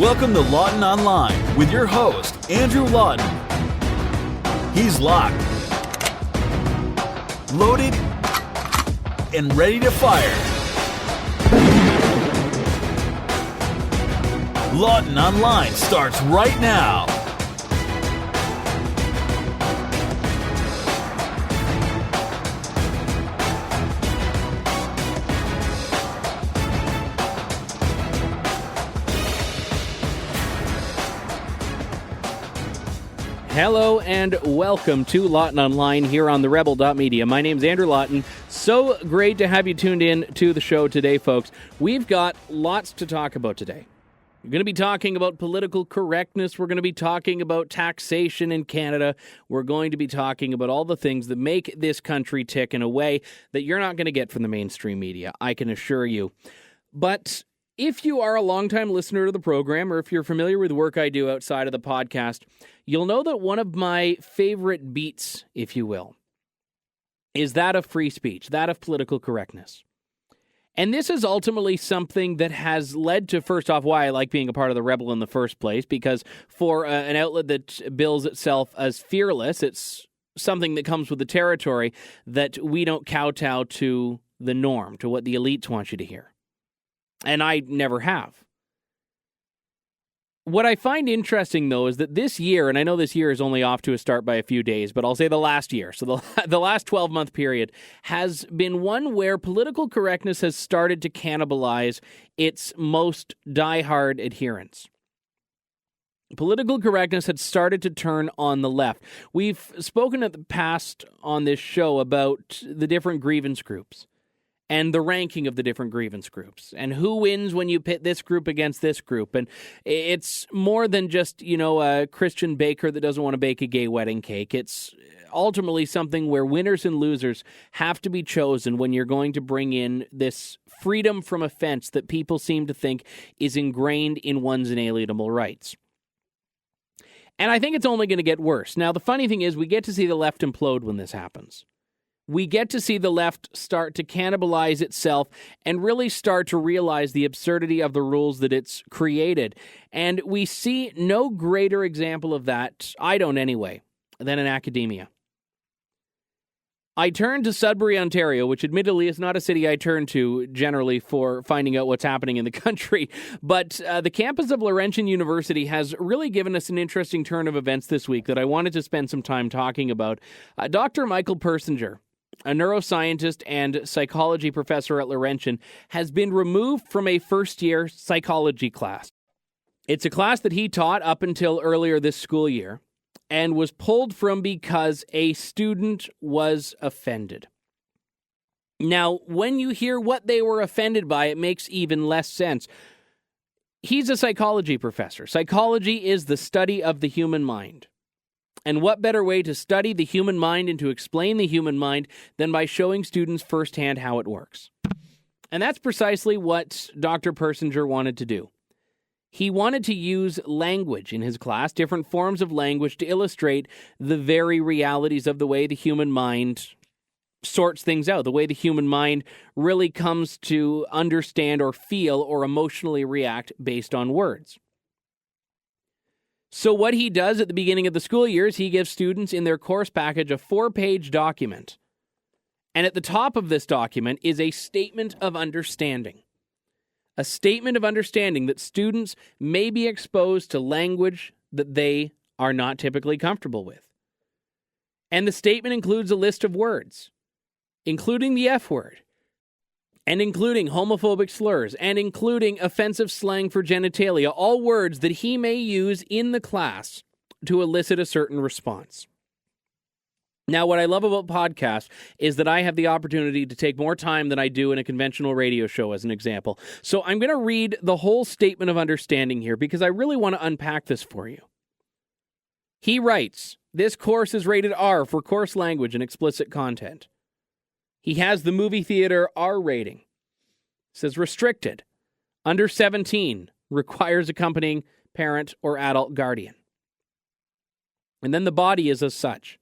Welcome to Lawton Online with your host, Andrew Lawton. He's locked, loaded, and ready to fire. Lawton Online starts right now. Hello and welcome to Lawton Online here on TheRebel.Media. My name's Andrew Lawton. So great to have you tuned in to the show today, folks. We've got lots to talk about today. We're going to be talking about political correctness. We're going to be talking about taxation in Canada. We're going to be talking about all the things that make this country tick in a way that you're not going to get from the mainstream media, I can assure you. But if you are a longtime listener to the program, or if you're familiar with the work I do outside of the podcast, you'll know that one of my favorite beats, if you will, is that of free speech, that of political correctness. And this is ultimately something that has led to, first off, why I like being a part of the Rebel in the first place, because for an outlet that bills itself as fearless, it's something that comes with the territory that we don't kowtow to the norm, to what the elites want you to hear. And I never have. What I find interesting, though, is that this year, and I know this year is only off to a start by a few days, but I'll say the last year, so the last 12-month period, has been one where political correctness has started to cannibalize its most diehard adherents. Political correctness had started to turn on the left. We've spoken in the past on this show about the different grievance groups and the ranking of the different grievance groups, and who wins when you pit this group against this group. And it's more than just, a Christian baker that doesn't want to bake a gay wedding cake. It's ultimately something where winners and losers have to be chosen when you're going to bring in this freedom from offense that people seem to think is ingrained in one's inalienable rights. And I think it's only going to get worse. Now, the funny thing is we get to see the left implode when this happens. We get to see the left start to cannibalize itself and really start to realize the absurdity of the rules that it's created. And we see no greater example of that, I don't anyway, than in academia. I turned to Sudbury, Ontario, which admittedly is not a city I turn to generally for finding out what's happening in the country, but the campus of Laurentian University has really given us an interesting turn of events this week that I wanted to spend some time talking about. Dr. Michael Persinger, a neuroscientist and psychology professor at Laurentian, has been removed from a first-year psychology class. It's a class that he taught up until earlier this school year and was pulled from because a student was offended. Now, when you hear what they were offended by, it makes even less sense. He's a psychology professor. Psychology is the study of the human mind. And what better way to study the human mind and to explain the human mind than by showing students firsthand how it works? And that's precisely what Dr. Persinger wanted to do. He wanted to use language in his class, different forms of language, to illustrate the very realities of the way the human mind sorts things out, the way the human mind really comes to understand or feel or emotionally react based on words. So what he does at the beginning of the school year is he gives students in their course package a 4-page document. And at the top of this document is a statement of understanding. A statement of understanding that students may be exposed to language that they are not typically comfortable with. And the statement includes a list of words, including the F word, and including homophobic slurs, and including offensive slang for genitalia, all words that he may use in the class to elicit a certain response. Now, what I love about podcasts is that I have the opportunity to take more time than I do in a conventional radio show, as an example. So I'm going to read the whole statement of understanding here because I really want to unpack this for you. He writes, "This course is rated R for coarse language and explicit content." He has the movie theater R rating. It says restricted. Under 17, requires accompanying parent or adult guardian. And then the body is as such.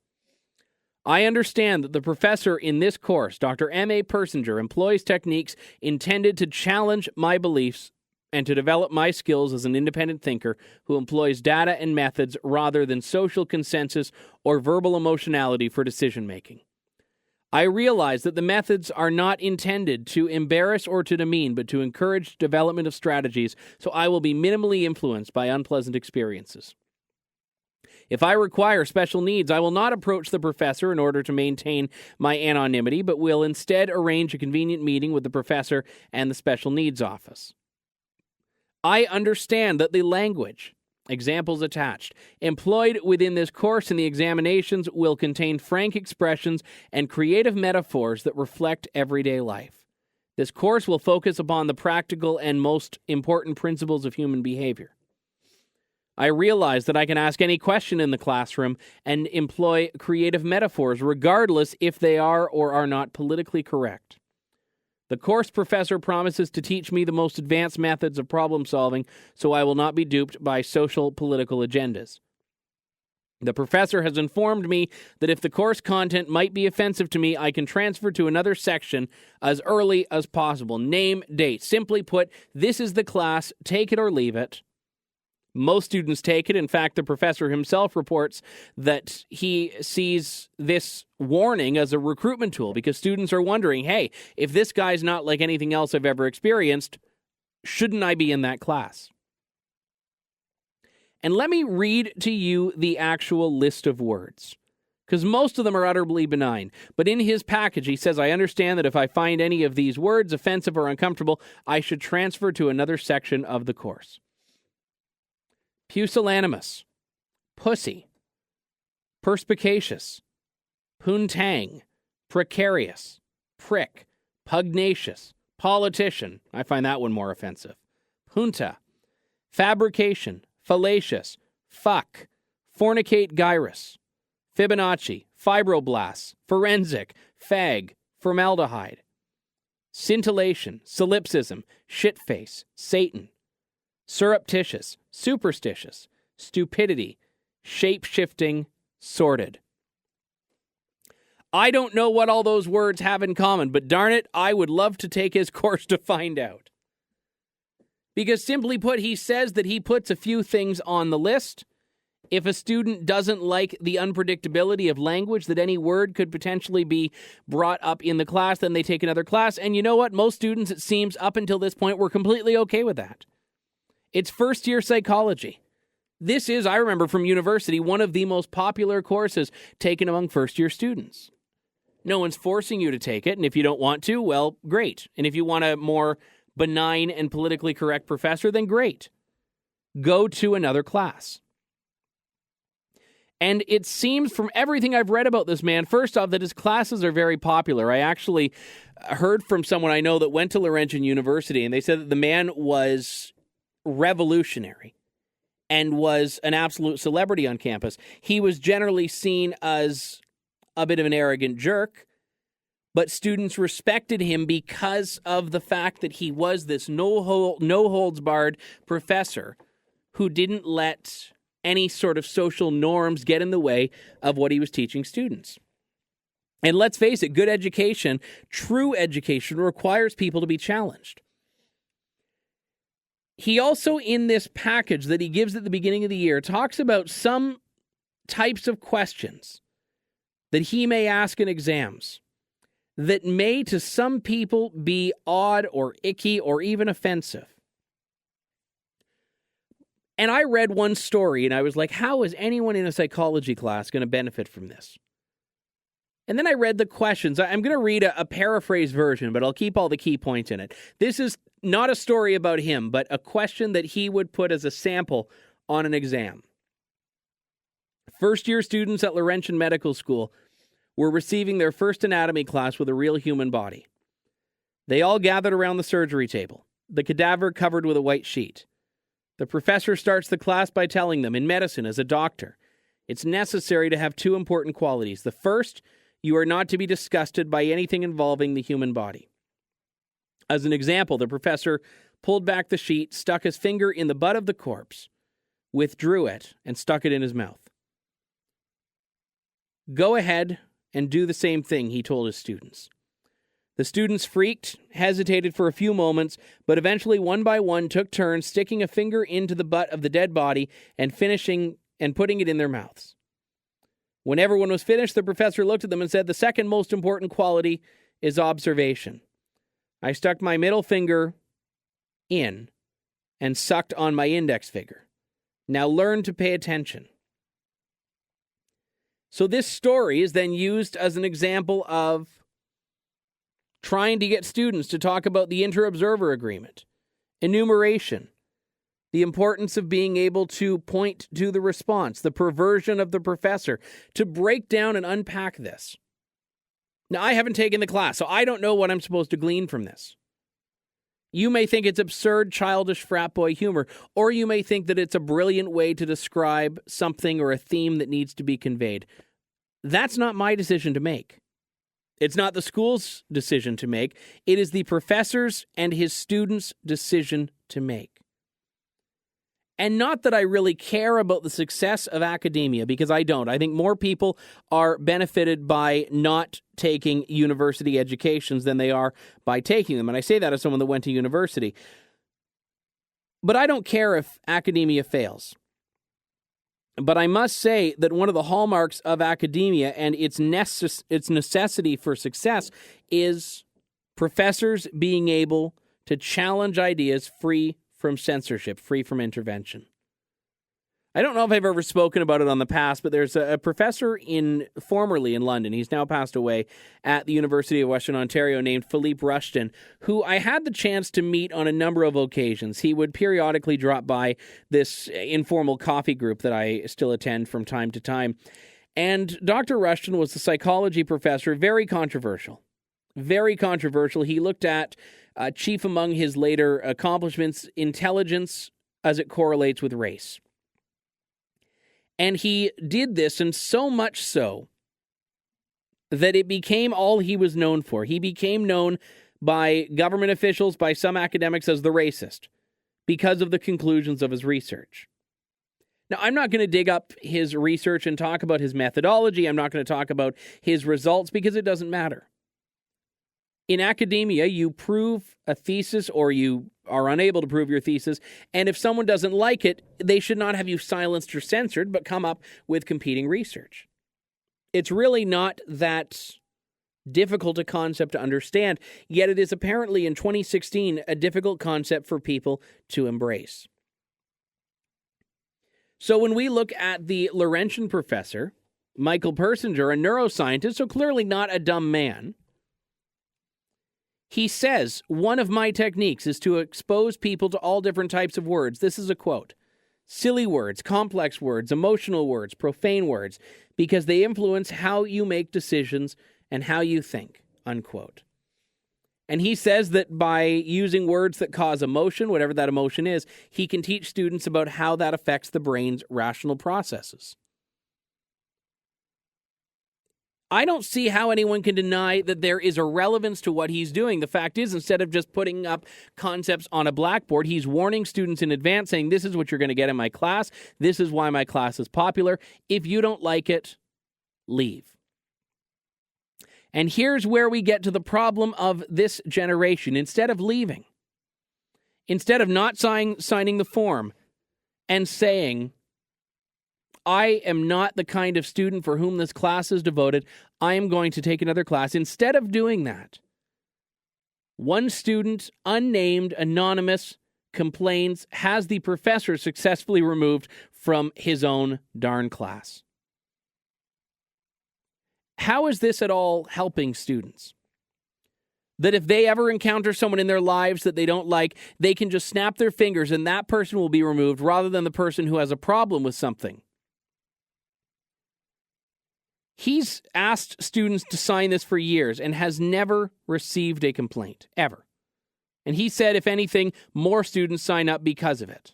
I understand that the professor in this course, Dr. M.A. Persinger, employs techniques intended to challenge my beliefs and to develop my skills as an independent thinker who employs data and methods rather than social consensus or verbal emotionality for decision-making. I realize that the methods are not intended to embarrass or to demean, but to encourage development of strategies, so I will be minimally influenced by unpleasant experiences. If I require special needs, I will not approach the professor in order to maintain my anonymity, but will instead arrange a convenient meeting with the professor and the special needs office. I understand that the language, examples attached, employed within this course and the examinations will contain frank expressions and creative metaphors that reflect everyday life. This course will focus upon the practical and most important principles of human behavior. I realize that I can ask any question in the classroom and employ creative metaphors, regardless if they are or are not politically correct. The course professor promises to teach me the most advanced methods of problem solving, so I will not be duped by social political agendas. The professor has informed me that if the course content might be offensive to me, I can transfer to another section as early as possible. Name, date. Simply put, this is the class, take it or leave it. Most students take it. In fact, the professor himself reports that he sees this warning as a recruitment tool because students are wondering, hey, if this guy's not like anything else I've ever experienced, shouldn't I be in that class? And let me read to you the actual list of words, because most of them are utterly benign. But in his package, he says, I understand that if I find any of these words offensive or uncomfortable, I should transfer to another section of the course. Pusillanimous, pussy, perspicacious, poontang, precarious, prick, pugnacious, politician, I find that one more offensive, junta, fabrication, fallacious, fuck, fornicate gyrus, Fibonacci, fibroblasts, forensic, fag, formaldehyde, scintillation, solipsism, shitface, Satan, surreptitious, superstitious, stupidity, shape-shifting, sordid. I don't know what all those words have in common, but darn it, I would love to take his course to find out. Because simply put, he says that he puts a few things on the list. If a student doesn't like the unpredictability of language, that any word could potentially be brought up in the class, then they take another class. And you know what? Most students, it seems, up until this point, were completely okay with that. It's first-year psychology. This is, I remember from university, one of the most popular courses taken among first-year students. No one's forcing you to take it, and if you don't want to, well, great. And if you want a more benign and politically correct professor, then great. Go to another class. And it seems from everything I've read about this man, first off, that his classes are very popular. I actually heard from someone I know that went to Laurentian University, and they said that the man was revolutionary and was an absolute celebrity on campus. He was generally seen as a bit of an arrogant jerk, but students respected him because of the fact that he was this no-holds-barred professor who didn't let any sort of social norms get in the way of what he was teaching students. And let's face it, good education, true education, requires people to be challenged. He also, in this package that he gives at the beginning of the year, talks about some types of questions that he may ask in exams that may, to some people, be odd or icky or even offensive. And I read one story and I was like, how is anyone in a psychology class going to benefit from this? And then I read the questions. I'm going to read a paraphrase version, but I'll keep all the key points in it. This is not a story about him, but a question that he would put as a sample on an exam. First-year students at Laurentian Medical School were receiving their first anatomy class with a real human body. They all gathered around the surgery table, the cadaver covered with a white sheet. The professor starts the class by telling them, in medicine, as a doctor, it's necessary to have two important qualities. The first, you are not to be disgusted by anything involving the human body. As an example, the professor pulled back the sheet, stuck his finger in the butt of the corpse, withdrew it, and stuck it in his mouth. Go ahead and do the same thing, he told his students. The students freaked, hesitated for a few moments, but eventually one by one took turns sticking a finger into the butt of the dead body and finishing and putting it in their mouths. When everyone was finished, the professor looked at them and said, "The second most important quality is observation." I stuck my middle finger in and sucked on my index finger. Now learn to pay attention. So this story is then used as an example of trying to get students to talk about the inter-observer agreement, enumeration, the importance of being able to point to the response, the perversion of the professor, to break down and unpack this. Now, I haven't taken the class, so I don't know what I'm supposed to glean from this. You may think it's absurd, childish frat boy humor, or you may think that it's a brilliant way to describe something or a theme that needs to be conveyed. That's not my decision to make. It's not the school's decision to make. It is the professor's and his students' decision to make. And not that I really care about the success of academia, because I don't. I think more people are benefited by not taking university educations than they are by taking them. And I say that as someone that went to university. But I don't care if academia fails. But I must say that one of the hallmarks of academia and its necessity for success is professors being able to challenge ideas free from censorship, free from intervention. I don't know if I've ever spoken about it on the past, but there's a professor formerly in London, he's now passed away, at the University of Western Ontario, named Philippe Rushton, who I had the chance to meet on a number of occasions. He would periodically drop by this informal coffee group that I still attend from time to time. And Dr. Rushton was a psychology professor, very controversial. Very controversial. He looked at, chief among his later accomplishments, intelligence as it correlates with race. And he did this, and so much so that it became all he was known for. He became known by government officials, by some academics, as the racist because of the conclusions of his research. Now, I'm not going to dig up his research and talk about his methodology. I'm not going to talk about his results because it doesn't matter. In academia, you prove a thesis or you are unable to prove your thesis, and if someone doesn't like it, they should not have you silenced or censored, but come up with competing research. It's really not that difficult a concept to understand, yet it is apparently in 2016 a difficult concept for people to embrace. So when we look at the Laurentian professor, Michael Persinger, a neuroscientist, so clearly not a dumb man, he says, "One of my techniques is to expose people to all different types of words." This is a quote. "Silly words, complex words, emotional words, profane words, because they influence how you make decisions and how you think," unquote. And he says that by using words that cause emotion, whatever that emotion is, he can teach students about how that affects the brain's rational processes. I don't see how anyone can deny that there is a relevance to what he's doing. The fact is, instead of just putting up concepts on a blackboard, he's warning students in advance, saying, this is what you're going to get in my class. This is why my class is popular. If you don't like it, leave. And here's where we get to the problem of this generation. Instead of leaving, instead of not signing the form and saying, I am not the kind of student for whom this class is devoted, I am going to take another class. Instead of doing that, one student, unnamed, anonymous, complains, has the professor successfully removed from his own darn class. How is this at all helping students? That if they ever encounter someone in their lives that they don't like, they can just snap their fingers and that person will be removed rather than the person who has a problem with something. He's asked students to sign this for years and has never received a complaint, ever. And he said, if anything, more students sign up because of it.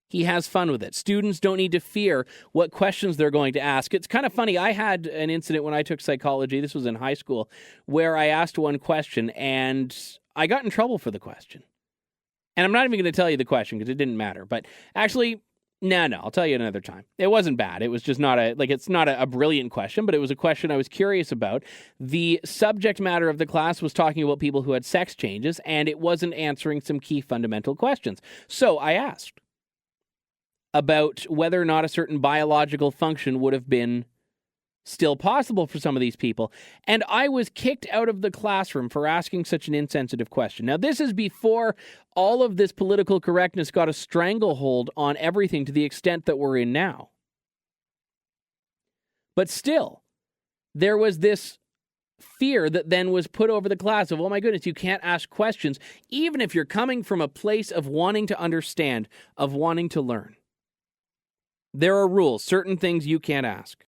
He has fun with it. Students don't need to fear what questions they're going to ask. It's kind of funny. I had an incident when I took psychology, this was in high school, where I asked one question and I got in trouble for the question. And I'm not even going to tell you the question because it didn't matter. But actually, No, I'll tell you another time. It wasn't bad. It was just it's not a brilliant question, but it was a question I was curious about. The subject matter of the class was talking about people who had sex changes, and it wasn't answering some key fundamental questions. So I asked about whether or not a certain biological function would have been still possible for some of these people. And I was kicked out of the classroom for asking such an insensitive question. Now, this is before all of this political correctness got a stranglehold on everything to the extent that we're in now. But still, there was this fear that then was put over the class of, oh my goodness, you can't ask questions, even if you're coming from a place of wanting to understand, of wanting to learn. There are rules, certain things you can't ask.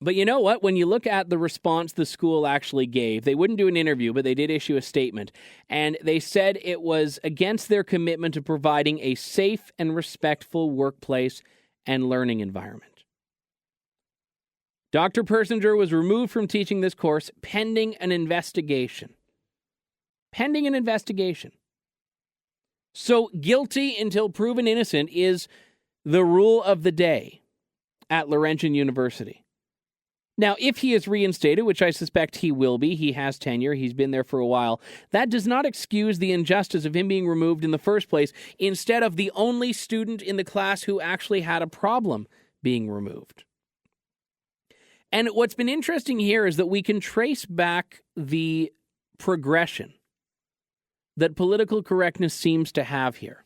But you know what? When you look at the response the school actually gave, they wouldn't do an interview, but they did issue a statement. And they said it was against their commitment to providing a safe and respectful workplace and learning environment. Dr. Persinger was removed from teaching this course pending an investigation. Pending an investigation. So guilty until proven innocent is the rule of the day at Laurentian University. Now, if he is reinstated, which I suspect he will be, he has tenure, he's been there for a while, that does not excuse the injustice of him being removed in the first place instead of the only student in the class who actually had a problem being removed. And what's been interesting here is that we can trace back the progression that political correctness seems to have here.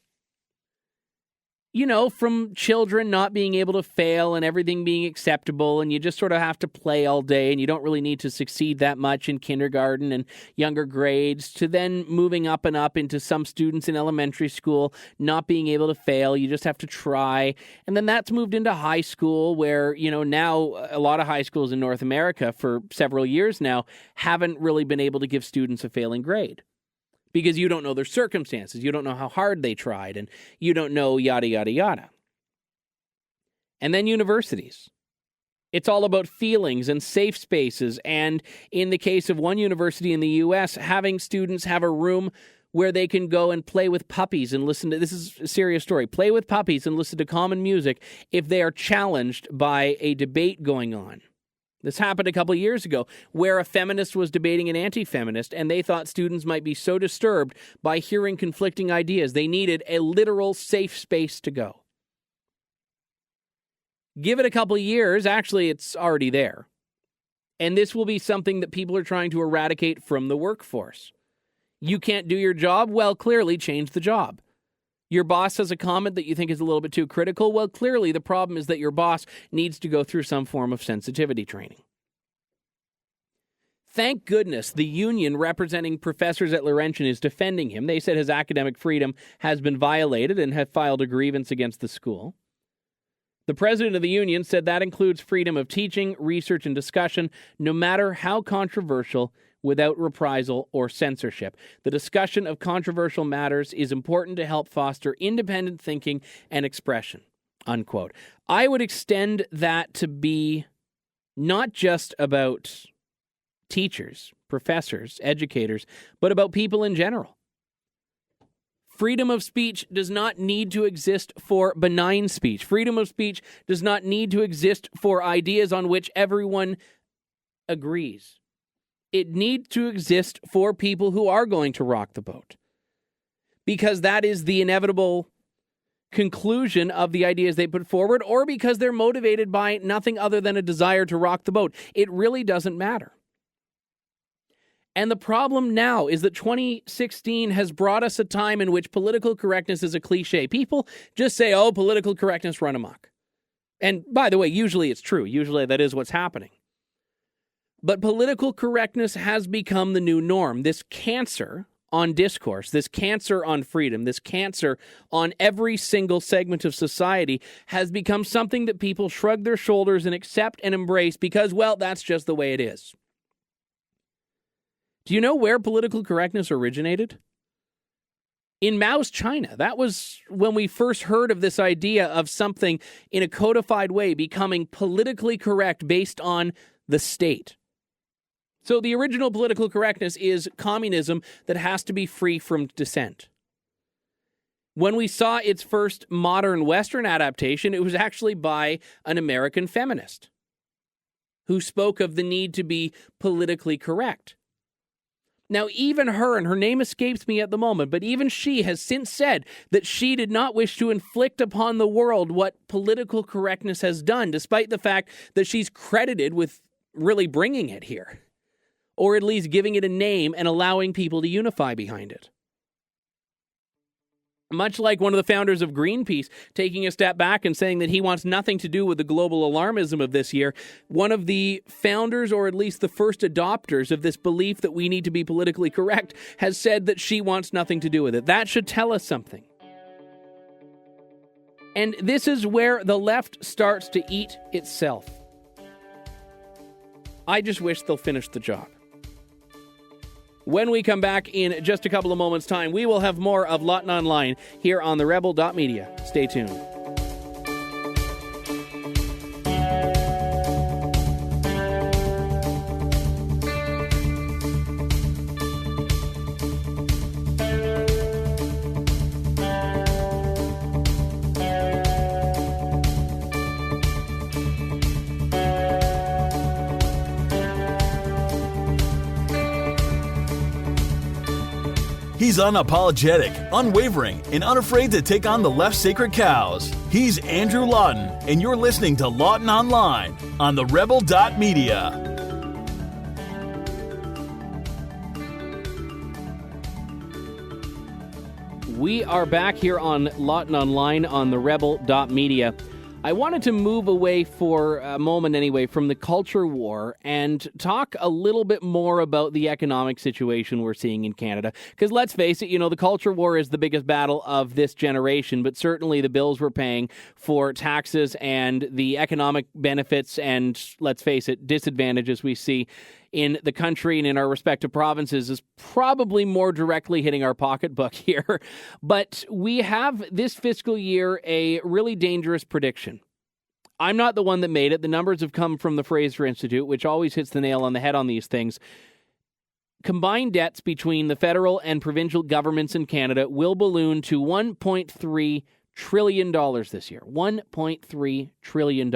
You know, from children not being able to fail and everything being acceptable, and you just sort of have to play all day and you don't really need to succeed that much in kindergarten and younger grades, to then moving up and up into some students in elementary school not being able to fail. You just have to try. And then that's moved into high school where, you know, now a lot of high schools in North America for several years now haven't really been able to give students a failing grade. Because you don't know their circumstances, you don't know how hard they tried, and you don't know yada, yada, yada. And then universities. It's all about feelings and safe spaces, and in the case of one university in the U.S., having students have a room where they can go and play with puppies and listen to, this is a serious story, play with puppies and listen to common music if they are challenged by a debate going on. This happened a couple of years ago where a feminist was debating an anti-feminist, and they thought students might be so disturbed by hearing conflicting ideas. They needed a literal safe space to go. Give it a couple of years, actually it's already there. And this will be something that people are trying to eradicate from the workforce. You can't do your job? Well, clearly change the job. Your boss has a comment that you think is a little bit too critical? Well, clearly the problem is that your boss needs to go through some form of sensitivity training. Thank goodness the union representing professors at Laurentian is defending him. They said his academic freedom has been violated and have filed a grievance against the school. The president of the union said that includes freedom of teaching, research, and discussion, no matter how controversial, without reprisal or censorship. The discussion of controversial matters is important to help foster independent thinking and expression, unquote. I would extend that to be not just about teachers, professors, educators, but about people in general. Freedom of speech does not need to exist for benign speech. Freedom of speech does not need to exist for ideas on which everyone agrees. It needs to exist for people who are going to rock the boat. Because that is the inevitable conclusion of the ideas they put forward, or because they're motivated by nothing other than a desire to rock the boat. It really doesn't matter. And the problem now is that 2016 has brought us a time in which political correctness is a cliche. People just say, oh, political correctness run amok. And by the way, usually it's true. Usually that is what's happening. But political correctness has become the new norm. This cancer on discourse, this cancer on freedom, this cancer on every single segment of society has become something that people shrug their shoulders and accept and embrace because, well, that's just the way it is. Do you know where political correctness originated? In Mao's China. That was when we first heard of this idea of something in a codified way becoming politically correct based on the state. So the original political correctness is communism that has to be free from dissent. When we saw its first modern Western adaptation, it was actually by an American feminist who spoke of the need to be politically correct. Now, even her, and her name escapes me at the moment, but even she has since said that she did not wish to inflict upon the world what political correctness has done, despite the fact that she's credited with really bringing it here, or at least giving it a name and allowing people to unify behind it. Much like one of the founders of Greenpeace taking a step back and saying that he wants nothing to do with the global alarmism of this year, one of the founders, or at least the first adopters of this belief that we need to be politically correct, has said that she wants nothing to do with it. That should tell us something. And this is where the left starts to eat itself. I just wish they'll finish the job. When we come back in just a couple of moments' time, we will have more of Lawton Online here on TheRebel.Media. Stay tuned. He's unapologetic, unwavering, and unafraid to take on the left's sacred cows. He's Andrew Lawton, and you're listening to Lawton Online on TheRebel.Media. We are back here on Lawton Online on TheRebel.Media. I wanted to move away for a moment anyway from the culture war and talk a little bit more about the economic situation we're seeing in Canada. Because let's face it, the culture war is the biggest battle of this generation, but certainly the bills we're paying for taxes and the economic benefits and, let's face it, disadvantages we see in the country and in our respective provinces is probably more directly hitting our pocketbook here. But we have this fiscal year a really dangerous prediction. I'm not the one that made it. The numbers have come from the Fraser Institute, which always hits the nail on the head on these things. Combined debts between the federal and provincial governments in Canada will balloon to $1.3 trillion this year. $1.3 trillion.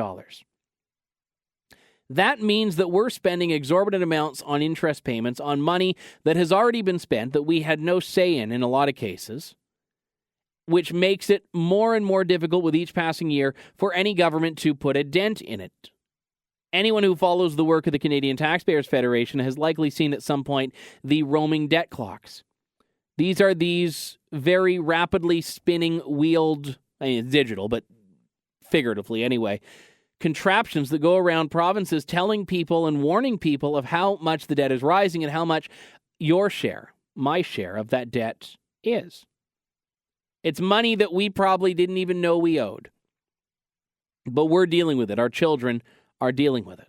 That means that we're spending exorbitant amounts on interest payments on money that has already been spent, that we had no say in a lot of cases, which makes it more and more difficult with each passing year for any government to put a dent in it. Anyone who follows the work of the Canadian Taxpayers Federation has likely seen at some point the roaming debt clocks. These are these very rapidly spinning wheeled, it's digital, but figuratively anyway, contraptions that go around provinces telling people and warning people of how much the debt is rising and how much your share, my share of that debt is. It's money that we probably didn't even know we owed. But we're dealing with it. Our children are dealing with it.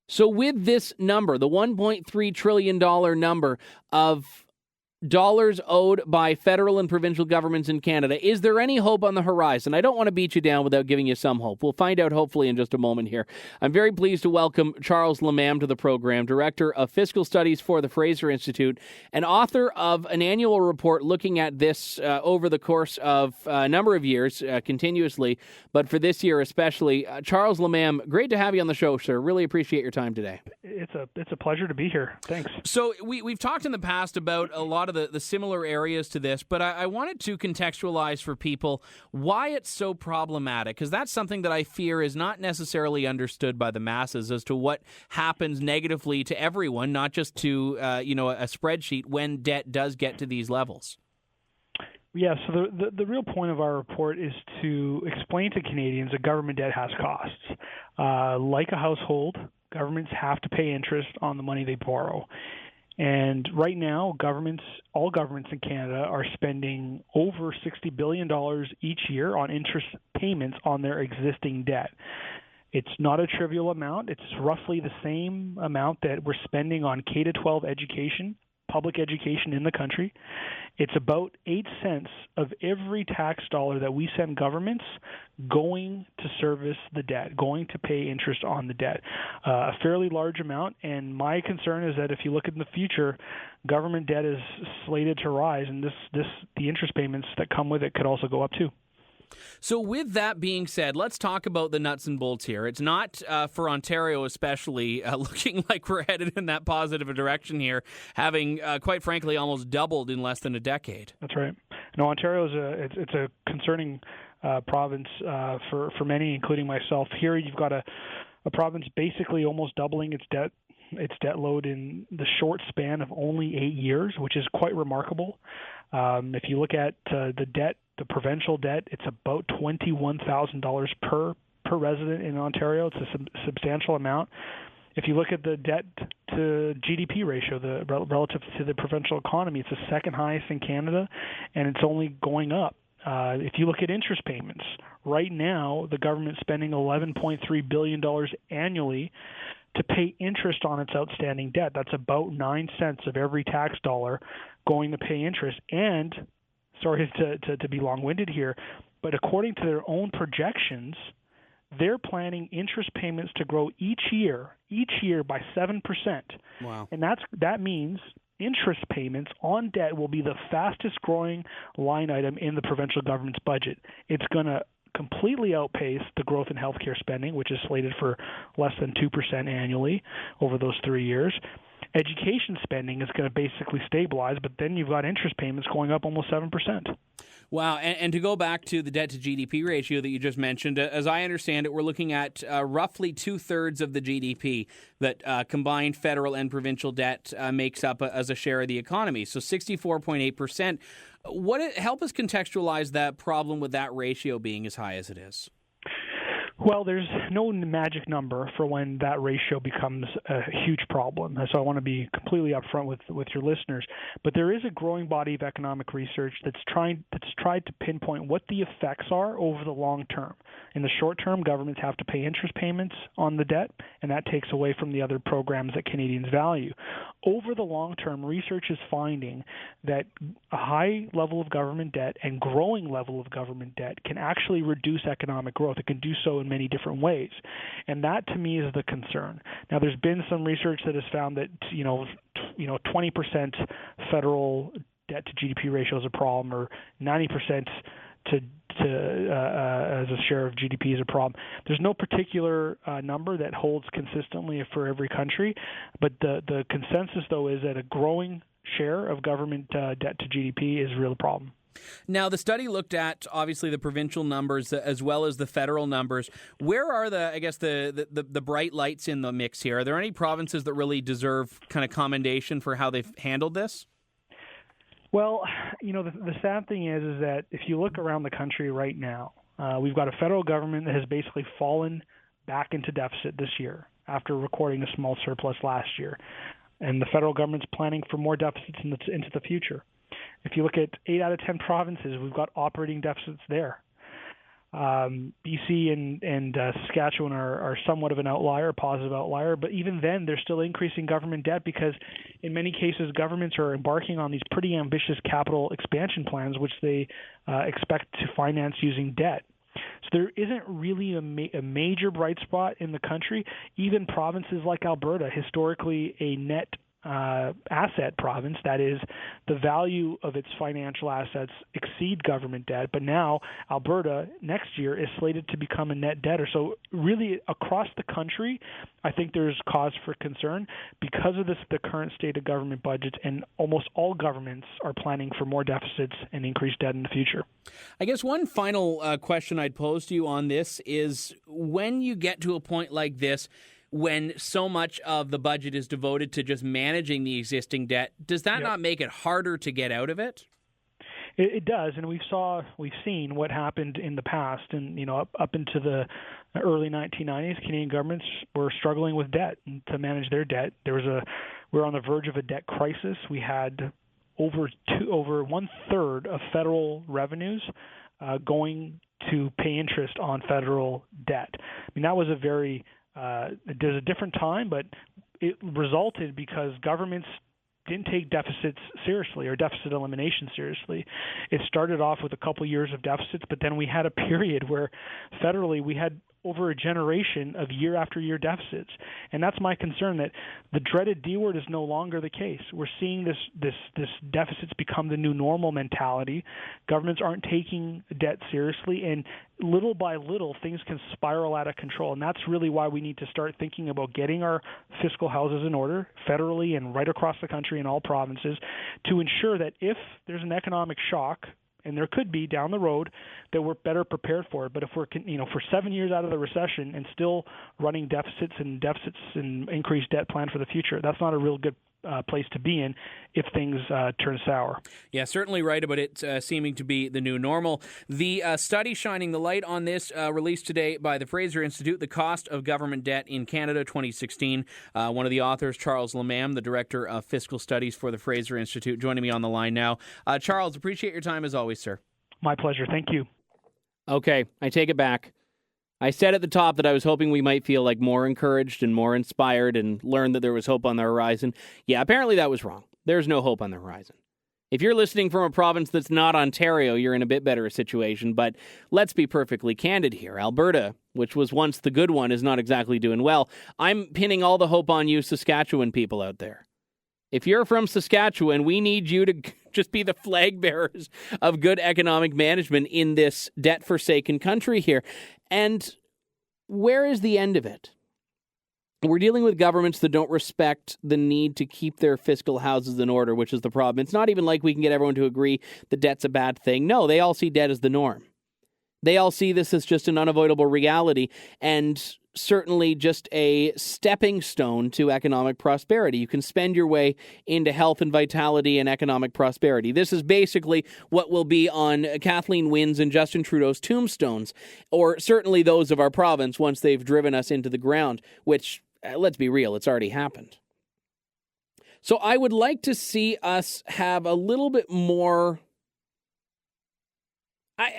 So with this number, the $1.3 trillion number of dollars owed by federal and provincial governments in Canada, is there any hope on the horizon? I don't want to beat you down without giving you some hope. We'll find out hopefully in just a moment here. I'm very pleased to welcome Charles Lamam to the program, Director of Fiscal Studies for the Fraser Institute and author of an annual report looking at this over the course of a number of years continuously, but for this year especially. Charles Lamam, great to have you on the show, sir. Really appreciate your time today. It's a pleasure to be here. Thanks. So we've talked in the past about a lot of the similar areas to this, but I wanted to contextualize for people why it's so problematic, because that's something that I fear is not necessarily understood by the masses as to what happens negatively to everyone, not just to a spreadsheet when debt does get to these levels. Yeah, so the real point of our report is to explain to Canadians that government debt has costs. Like a household, governments have to pay interest on the money they borrow. And right now, all governments in Canada are spending over $60 billion each year on interest payments on their existing debt. It's not a trivial amount. It's roughly the same amount that we're spending on K-12 education public education in the country. It's about 8 cents of every tax dollar that we send governments going to service the debt, going to pay interest on the debt. A fairly large amount, and my concern is that if you look in the future, government debt is slated to rise, and the interest payments that come with it could also go up too. So with that being said, let's talk about the nuts and bolts here. It's not, for Ontario especially, looking like we're headed in that positive direction here, having, quite frankly, almost doubled in less than a decade. That's right. No, Ontario is it's a concerning province for many, including myself. Here you've got a province basically almost doubling its debt load in the short span of only 8 years, which is quite remarkable. If you look at the debt, the provincial debt, it's about $21,000 per resident in Ontario. It's a substantial amount. If you look at the debt to GDP ratio, relative to the provincial economy, it's the second highest in Canada, and it's only going up. If you look at interest payments, right now the government's spending $11.3 billion annually to pay interest on its outstanding debt. That's about 9 cents of every tax dollar going to pay interest. And sorry to be long-winded here, but according to their own projections, they're planning interest payments to grow each year by 7%. Wow. And that means interest payments on debt will be the fastest growing line item in the provincial government's budget. It's going to completely outpace the growth in healthcare spending, which is slated for less than 2% annually over those 3 years. Education spending is going to basically stabilize, but then you've got interest payments going up almost 7%. Wow. And to go back to the debt to GDP ratio that you just mentioned, as I understand it, we're looking at roughly 2/3 of the GDP that combined federal and provincial debt makes up as a share of the economy. So 64.8%. Help us contextualize that problem with that ratio being as high as it is. Well, there's no magic number for when that ratio becomes a huge problem. So I want to be completely upfront with your listeners. But there is a growing body of economic research that's tried to pinpoint what the effects are over the long term. In the short term, governments have to pay interest payments on the debt, and that takes away from the other programs that Canadians value. Over the long term, research is finding that a high level of government debt and growing level of government debt can actually reduce economic growth. It can do so in many different ways. And that, to me, is the concern. Now, there's been some research that has found that, 20% federal debt to GDP ratio is a problem, or 90% as a share of GDP is a problem. There's no particular number that holds consistently for every country, but the consensus, though, is that a growing share of government debt to GDP is a real problem. Now, the study looked at, obviously, the provincial numbers as well as the federal numbers. Where are the bright lights in the mix here? Are there any provinces that really deserve kind of commendation for how they've handled this? Well, the sad thing is that if you look around the country right now, we've got a federal government that has basically fallen back into deficit this year after recording a small surplus last year. And the federal government's planning for more deficits into the future. If you look at 8 out of 10 provinces, we've got operating deficits there. BC and Saskatchewan are somewhat of an outlier, a positive outlier, but even then they're still increasing government debt because in many cases governments are embarking on these pretty ambitious capital expansion plans which they expect to finance using debt. So there isn't really a major bright spot in the country. Even provinces like Alberta, historically a net asset province, that is, the value of its financial assets exceed government debt, but now Alberta next year is slated to become a net debtor. So really across the country, I think there's cause for concern because of the current state of government budgets, and almost all governments are planning for more deficits and increased debt in the future. I guess one final question I'd pose to you on this is when you get to a point like this, when so much of the budget is devoted to just managing the existing debt, does that not make it harder to get out of it? It does, and we've seen what happened in the past, and up into the early 1990s, Canadian governments were struggling with debt and to manage their debt. We're on the verge of a debt crisis. We had over 1/3 of federal revenues going to pay interest on federal debt. I mean, that was there's a different time, but it resulted because governments didn't take deficits seriously or deficit elimination seriously. It started off with a couple years of deficits, but then we had a period where federally we had over a generation of year after year deficits. And that's my concern, that the dreaded D word is no longer the case. We're seeing this deficits become the new normal mentality. Governments aren't taking debt seriously, and little by little things can spiral out of control. And that's really why we need to start thinking about getting our fiscal houses in order federally and right across the country in all provinces to ensure that if there's an economic shock, and there could be down the road, that we're better prepared for it. But if we're, for 7 years out of the recession and still running deficits and increased debt plan for the future, that's not a real good place to be in if things turn sour. Yeah, certainly right about it seeming to be the new normal. The study shining the light on this released today by the Fraser Institute, The Cost of Government Debt in Canada 2016. One of the authors, Charles Lamam, the Director of Fiscal Studies for the Fraser Institute, joining me on the line now. Charles, appreciate your time as always, sir. My pleasure. Thank you. Okay, I take it back. I said at the top that I was hoping we might feel like more encouraged and more inspired and learn that there was hope on the horizon. Yeah, apparently that was wrong. There's no hope on the horizon. If you're listening from a province that's not Ontario, you're in a bit better situation. But let's be perfectly candid here. Alberta, which was once the good one, is not exactly doing well. I'm pinning all the hope on you Saskatchewan people out there. If you're from Saskatchewan, we need you to just be the flag bearers of good economic management in this debt-forsaken country here. And where is the end of it? We're dealing with governments that don't respect the need to keep their fiscal houses in order, which is the problem. It's not even like we can get everyone to agree that debt's a bad thing. No, they all see debt as the norm. They all see this as just an unavoidable reality and certainly just a stepping stone to economic prosperity. You can spend your way into health and vitality and economic prosperity. This is basically what will be on Kathleen Wynne's and Justin Trudeau's tombstones, or certainly those of our province once they've driven us into the ground, which, let's be real, it's already happened. So I would like to see us have a little bit more...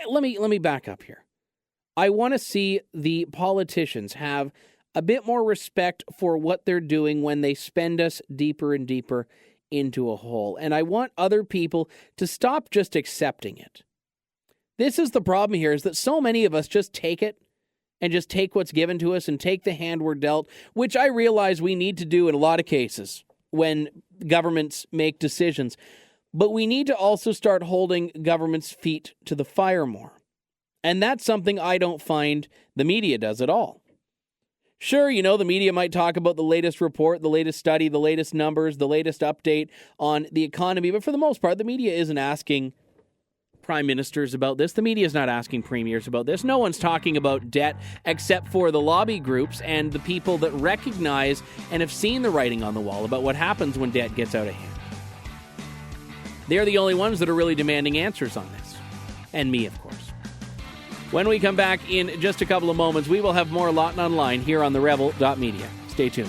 Let me back up here. I want to see the politicians have a bit more respect for what they're doing when they spend us deeper and deeper into a hole. And I want other people to stop just accepting it. This is the problem here, is that so many of us just take it and just take what's given to us and take the hand we're dealt, which I realize we need to do in a lot of cases when governments make decisions. But we need to also start holding government's feet to the fire more. And that's something I don't find the media does at all. Sure, the media might talk about the latest report, the latest study, the latest numbers, the latest update on the economy. But for the most part, the media isn't asking prime ministers about this. The media is not asking premiers about this. No one's talking about debt except for the lobby groups and the people that recognize and have seen the writing on the wall about what happens when debt gets out of hand. They're the only ones that are really demanding answers on this. And me, of course. When we come back in just a couple of moments, we will have more Lawton Online here on TheRebel.Media. Stay tuned.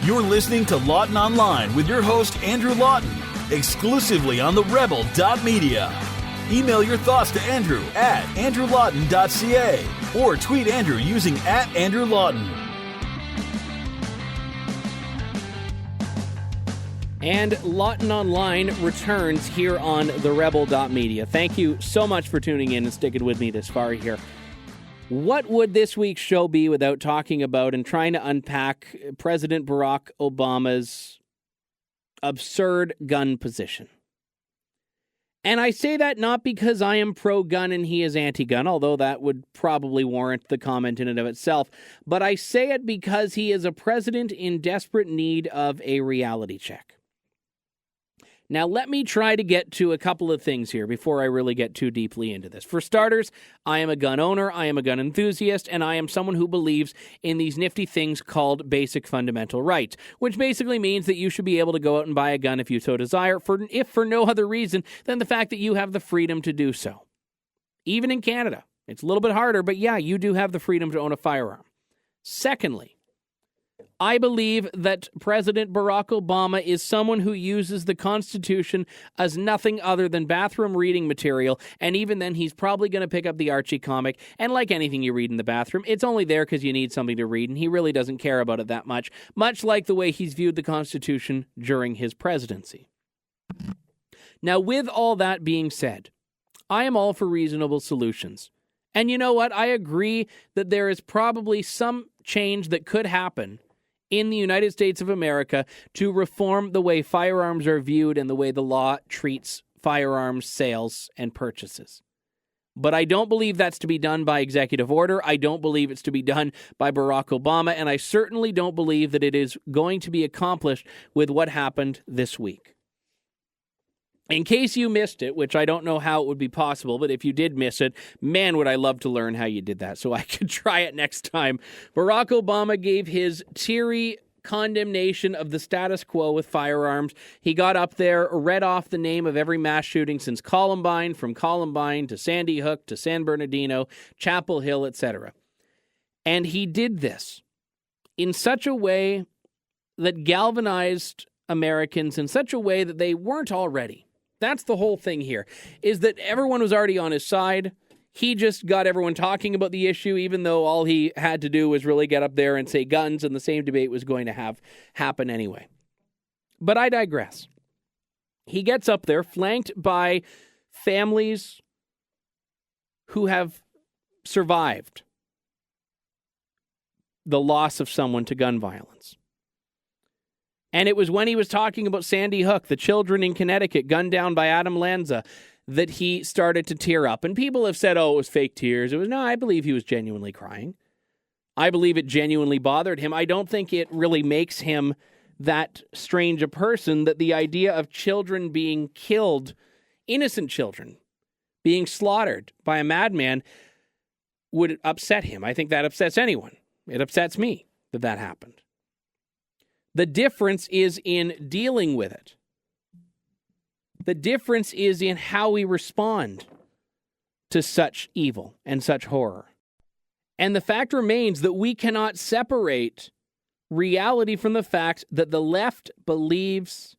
You're listening to Lawton Online with your host, Andrew Lawton, exclusively on TheRebel.Media. Email your thoughts to Andrew at andrewlawton.ca or tweet Andrew using @AndrewLawton. And Lawton Online returns here on TheRebel.Media. Thank you so much for tuning in and sticking with me this far here. What would this week's show be without talking about and trying to unpack President Barack Obama's absurd gun position? And I say that not because I am pro-gun and he is anti-gun, although that would probably warrant the comment in and of itself, but I say it because he is a president in desperate need of a reality check. Now, let me try to get to a couple of things here before I really get too deeply into this. For starters, I am a gun owner, I am a gun enthusiast, and I am someone who believes in these nifty things called basic fundamental rights, which basically means that you should be able to go out and buy a gun if you so desire, if for no other reason than the fact that you have the freedom to do so. Even in Canada, It's a little bit harder, but yeah, you do have the freedom to own a firearm. Secondly, I believe that President Barack Obama is someone who uses the Constitution as nothing other than bathroom reading material, and even then he's probably going to pick up the Archie comic, and like anything you read in the bathroom, it's only there because you need something to read, and he really doesn't care about it that much like the way he's viewed the Constitution during his presidency. Now, with all that being said, I am all for reasonable solutions. And you know what? I agree that there is probably some change that could happen in the United States of America to reform the way firearms are viewed and the way the law treats firearms sales and purchases. But I don't believe that's to be done by executive order. I don't believe it's to be done by Barack Obama. And I certainly don't believe that it is going to be accomplished with what happened this week. In case you missed it, which I don't know how it would be possible, but if you did miss it, man, would I love to learn how you did that so I could try it next time. Barack Obama gave his teary condemnation of the status quo with firearms. He got up there, read off the name of every mass shooting since Columbine, from Columbine to Sandy Hook to San Bernardino, Chapel Hill, etc. And he did this in such a way that galvanized Americans in such a way that they weren't already. That's the whole thing here, is that everyone was already on his side. He just got everyone talking about the issue, even though all he had to do was really get up there and say guns, and the same debate was going to happen anyway. But I digress. He gets up there, flanked by families who have survived the loss of someone to gun violence. And it was when he was talking about Sandy Hook, the children in Connecticut gunned down by Adam Lanza, that he started to tear up. And people have said, oh, it was fake tears. No, I believe he was genuinely crying. I believe it genuinely bothered him. I don't think it really makes him that strange a person that the idea of children being killed, innocent children, being slaughtered by a madman would upset him. I think that upsets anyone. It upsets me that happened. The difference is in dealing with it. The difference is in how we respond to such evil and such horror. And the fact remains that we cannot separate reality from the fact that the left believes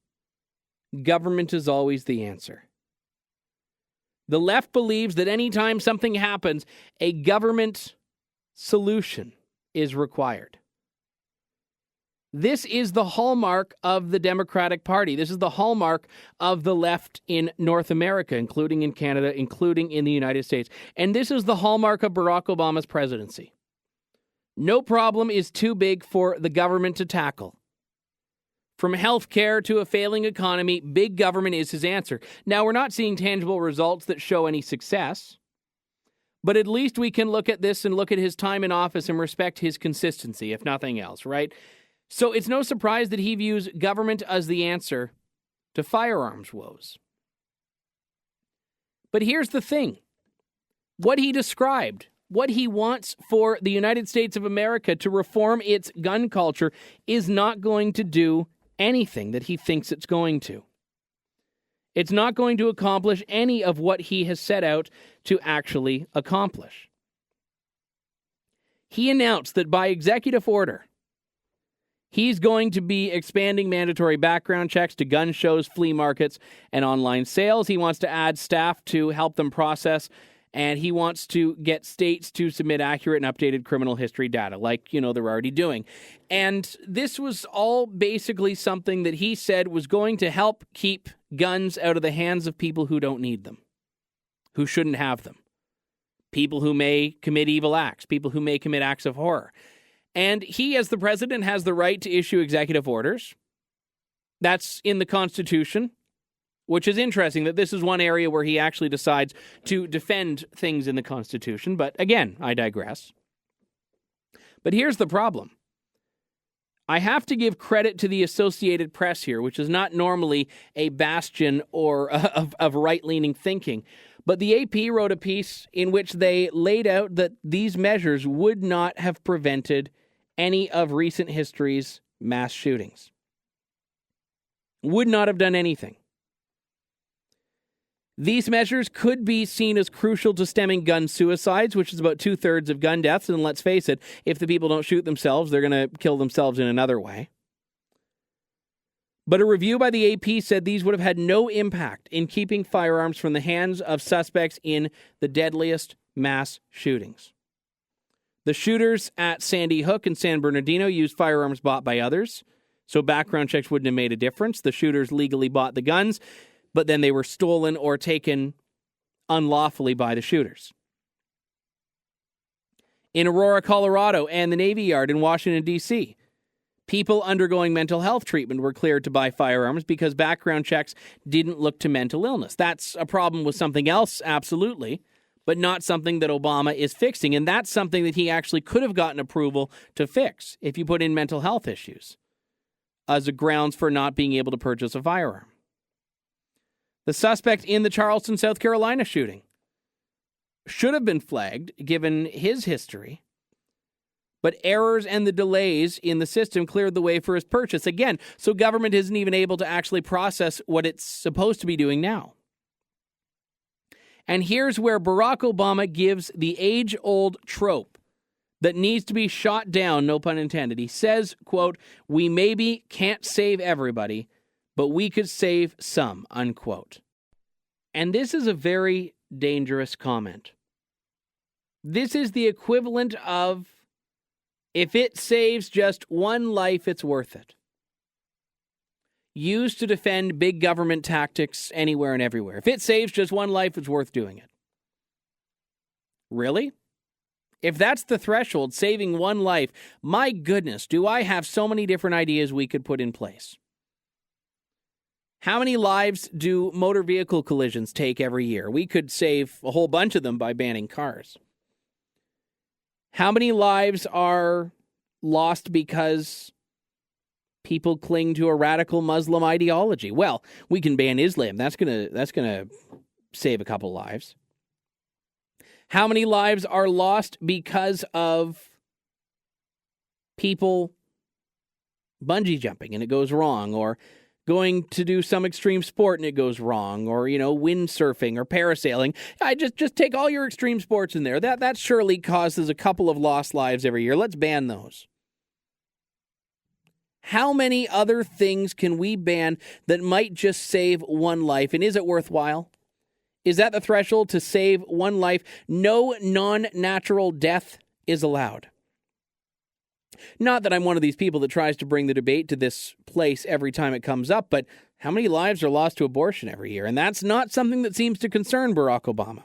government is always the answer. The left believes that anytime something happens, a government solution is required. This is the hallmark of the Democratic Party. This is the hallmark of the left in North America, including in Canada, including in the United States. And this is the hallmark of Barack Obama's presidency. No problem is too big for the government to tackle. From healthcare to a failing economy, big government is his answer. Now, we're not seeing tangible results that show any success, but at least we can look at this and look at his time in office and respect his consistency, if nothing else, right? So it's no surprise that he views government as the answer to firearms woes. But here's the thing. What he described, what he wants for the United States of America to reform its gun culture, is not going to do anything that he thinks it's going to. It's not going to accomplish any of what he has set out to actually accomplish. He announced that by executive order, he's going to be expanding mandatory background checks to gun shows, flea markets, and online sales. He wants to add staff to help them process, and he wants to get states to submit accurate and updated criminal history data, like, they're already doing. And this was all basically something that he said was going to help keep guns out of the hands of people who don't need them, who shouldn't have them, people who may commit evil acts, people who may commit acts of horror. And he, as the president, has the right to issue executive orders. That's in the Constitution, which is interesting that this is one area where he actually decides to defend things in the Constitution. But again, I digress. But here's the problem. I have to give credit to the Associated Press here, which is not normally a bastion or of right-leaning thinking. But the AP wrote a piece in which they laid out that these measures would not have prevented any of recent history's mass shootings. Would not have done anything. These measures could be seen as crucial to stemming gun suicides, which is about 2/3 of gun deaths. And let's face it, if the people don't shoot themselves, they're going to kill themselves in another way. But a review by the AP said these would have had no impact in keeping firearms from the hands of suspects in the deadliest mass shootings. The shooters at Sandy Hook and San Bernardino used firearms bought by others, so background checks wouldn't have made a difference. The shooters legally bought the guns, but then they were stolen or taken unlawfully by the shooters. In Aurora, Colorado, and the Navy Yard in Washington, D.C., people undergoing mental health treatment were cleared to buy firearms because background checks didn't look to mental illness. That's a problem with something else, absolutely, but not something that Obama is fixing. And that's something that he actually could have gotten approval to fix if you put in mental health issues as a grounds for not being able to purchase a firearm. The suspect in the Charleston, South Carolina shooting should have been flagged given his history, but errors and the delays in the system cleared the way for his purchase. Again, so government isn't even able to actually process what it's supposed to be doing now. And here's where Barack Obama gives the age-old trope that needs to be shot down, no pun intended. He says, quote, "We maybe can't save everybody, but we could save some," unquote. And this is a very dangerous comment. This is the equivalent of, if it saves just one life, it's worth it. Used to defend big government tactics anywhere and everywhere. If it saves just one life, it's worth doing it. Really? If that's the threshold, saving one life, my goodness, do I have so many different ideas we could put in place. How many lives do motor vehicle collisions take every year? We could save a whole bunch of them by banning cars. How many lives are lost because people cling to a radical Muslim ideology? Well, we can ban Islam. That's gonna save a couple lives. How many lives are lost because of people bungee jumping and it goes wrong, or going to do some extreme sport and it goes wrong, or, windsurfing or parasailing? I just take all your extreme sports in there. That surely causes a couple of lost lives every year. Let's ban those. How many other things can we ban that might just save one life? And is it worthwhile? Is that the threshold to save one life? No non-natural death is allowed. Not that I'm one of these people that tries to bring the debate to this place every time it comes up, but how many lives are lost to abortion every year? And that's not something that seems to concern Barack Obama.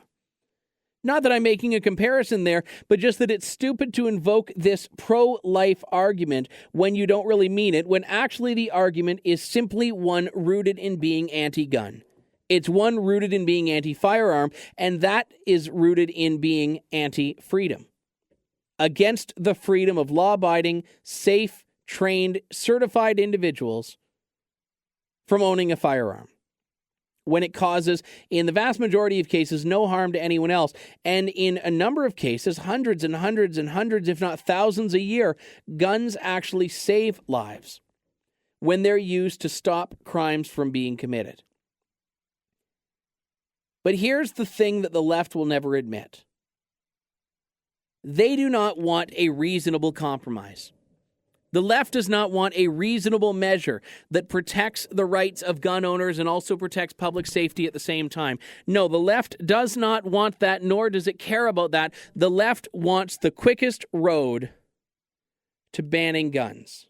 Not that I'm making a comparison there, but just that it's stupid to invoke this pro-life argument when you don't really mean it, when actually the argument is simply one rooted in being anti-gun. It's one rooted in being anti-firearm, and that is rooted in being anti-freedom. Against the freedom of law-abiding, safe, trained, certified individuals from owning a firearm, when it causes, in the vast majority of cases, no harm to anyone else. And in a number of cases, hundreds and hundreds and hundreds, if not thousands a year, guns actually save lives when they're used to stop crimes from being committed. But here's the thing that the left will never admit. They do not want a reasonable compromise. The left does not want a reasonable measure that protects the rights of gun owners and also protects public safety at the same time. No, the left does not want that, nor does it care about that. The left wants the quickest road to banning guns.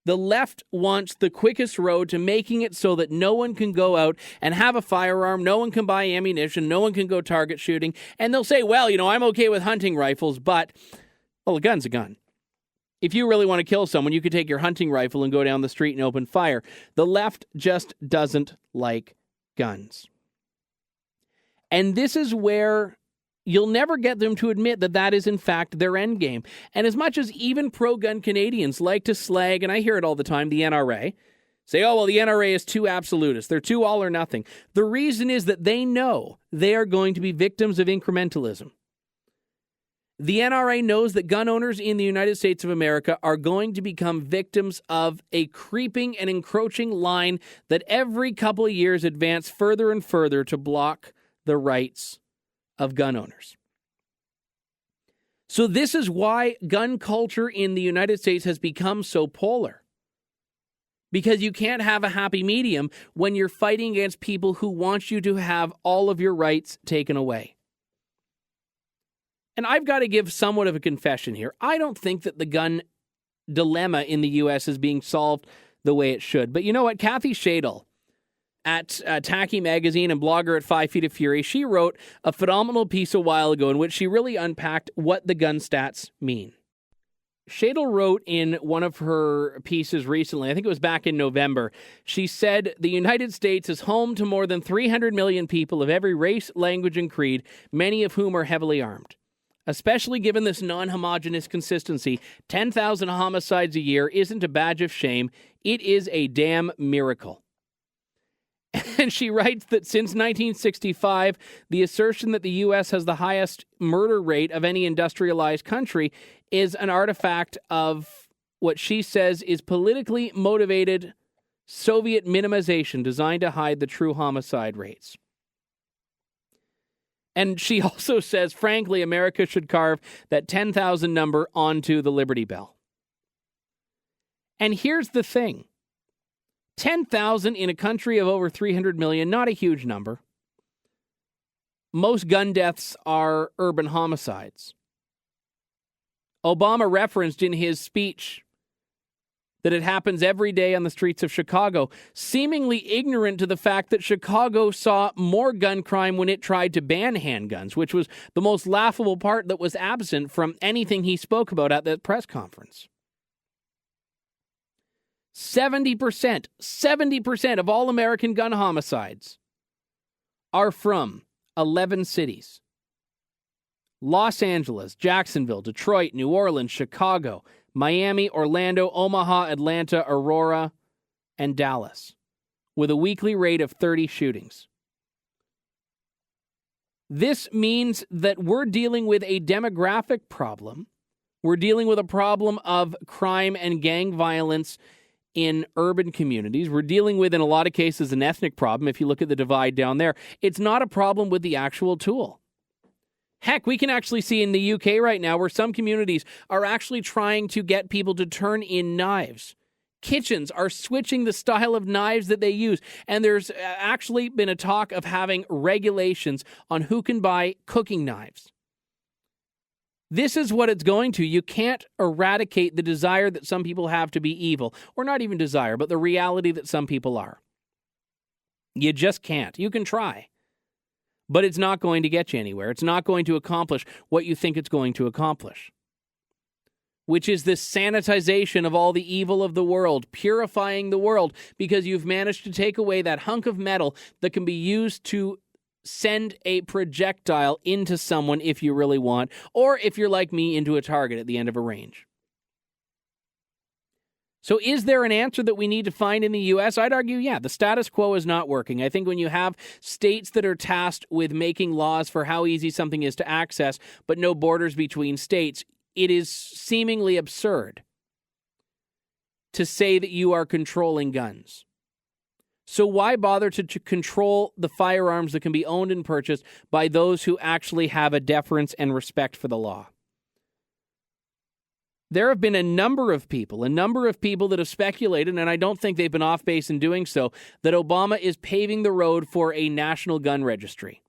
The left wants the quickest road to making it so that no one can go out and have a firearm, no one can buy ammunition, no one can go target shooting, and they'll say, well, I'm okay with hunting rifles, but, well, a gun's a gun. If you really want to kill someone, you could take your hunting rifle and go down the street and open fire. The left just doesn't like guns. And this is where you'll never get them to admit that that is, in fact, their end game. And as much as even pro-gun Canadians like to slag, and I hear it all the time, the NRA, say, oh, well, the NRA is too absolutist. They're too all or nothing. The reason is that they know they are going to be victims of incrementalism. The NRA knows that gun owners in the United States of America are going to become victims of a creeping and encroaching line that every couple of years advance further and further to block the rights of gun owners. So this is why gun culture in the United States has become so polar. Because you can't have a happy medium when you're fighting against people who want you to have all of your rights taken away. And I've got to give somewhat of a confession here. I don't think that the gun dilemma in the U.S. is being solved the way it should. But you know what? Kathy Shadle at Tacky Magazine and blogger at 5 Feet of Fury, she wrote a phenomenal piece a while ago in which she really unpacked what the gun stats mean. Shadle wrote in one of her pieces recently, I think it was back in November, she said, the United States is home to more than 300 million people of every race, language, and creed, many of whom are heavily armed. Especially given this non-homogeneous consistency, 10,000 homicides a year isn't a badge of shame. It is a damn miracle. And she writes that since 1965, the assertion that the U.S. has the highest murder rate of any industrialized country is an artifact of what she says is politically motivated Soviet minimization designed to hide the true homicide rates. And she also says, frankly, America should carve that 10,000 number onto the Liberty Bell. And here's the thing. 10,000 in a country of over 300 million, not a huge number. Most gun deaths are urban homicides. Obama referenced in his speech that it happens every day on the streets of Chicago, seemingly ignorant to the fact that Chicago saw more gun crime when it tried to ban handguns, which was the most laughable part that was absent from anything he spoke about at that press conference. 70% of all American gun homicides are from 11 cities. Los Angeles, Jacksonville, Detroit, New Orleans, Chicago, Miami, Orlando, Omaha, Atlanta, Aurora, and Dallas, with a weekly rate of 30 shootings. This means that we're dealing with a demographic problem. We're dealing with a problem of crime and gang violence in urban communities. We're dealing with, in a lot of cases, an ethnic problem. If you look at the divide down there, it's not a problem with the actual tool. Heck, we can actually see in the UK right now where some communities are actually trying to get people to turn in knives. Kitchens are switching the style of knives that they use. And there's actually been a talk of having regulations on who can buy cooking knives. This is what it's going to. You can't eradicate the desire that some people have to be evil. Or not even desire, but the reality that some people are. You just can't. You can try. But it's not going to get you anywhere. It's not going to accomplish what you think it's going to accomplish, which is this sanitization of all the evil of the world, purifying the world, because you've managed to take away that hunk of metal that can be used to send a projectile into someone if you really want, or if you're like me, into a target at the end of a range. So is there an answer that we need to find in the U.S.? I'd argue, yeah, the status quo is not working. I think when you have states that are tasked with making laws for how easy something is to access, but no borders between states, it is seemingly absurd to say that you are controlling guns. So why bother to control the firearms that can be owned and purchased by those who actually have a deference and respect for the law? There have been a number of people that have speculated, and I don't think they've been off base in doing so, that Obama is paving the road for a national gun registry.